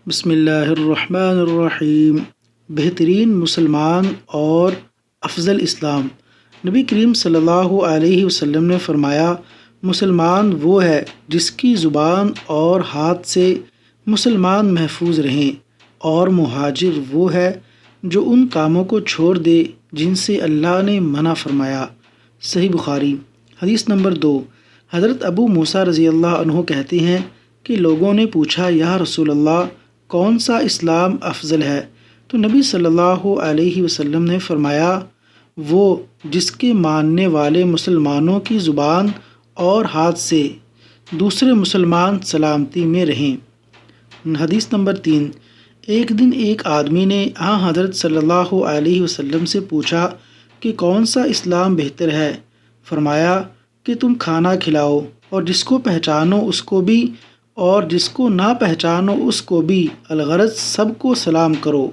بسم اللہ الرحمن الرحیم۔ بہترین مسلمان اور افضل اسلام۔ نبی کریم صلی اللہ علیہ وسلم نے فرمایا، مسلمان وہ ہے جس کی زبان اور ہاتھ سے مسلمان محفوظ رہیں، اور مہاجر وہ ہے جو ان کاموں کو چھوڑ دے جن سے اللہ نے منع فرمایا۔ صحیح بخاری۔ حدیث نمبر 2۔ حضرت ابو موسیٰ رضی اللہ عنہ کہتے ہیں کہ لوگوں نے پوچھا، یا رسول اللہ، کون سا اسلام افضل ہے؟ تو نبی صلی اللہ علیہ وسلم نے فرمایا، وہ جس کے ماننے والے مسلمانوں کی زبان اور ہاتھ سے دوسرے مسلمان سلامتی میں رہیں۔ حدیث نمبر 3۔ ایک دن ایک آدمی نے حضرت صلی اللہ علیہ وسلم سے پوچھا کہ کون سا اسلام بہتر ہے؟ فرمایا کہ تم کھانا کھلاؤ، اور جس کو پہچانو اس کو بھی، اور جس کو نہ پہچانو اس کو بھی، الغرض سب کو سلام کرو۔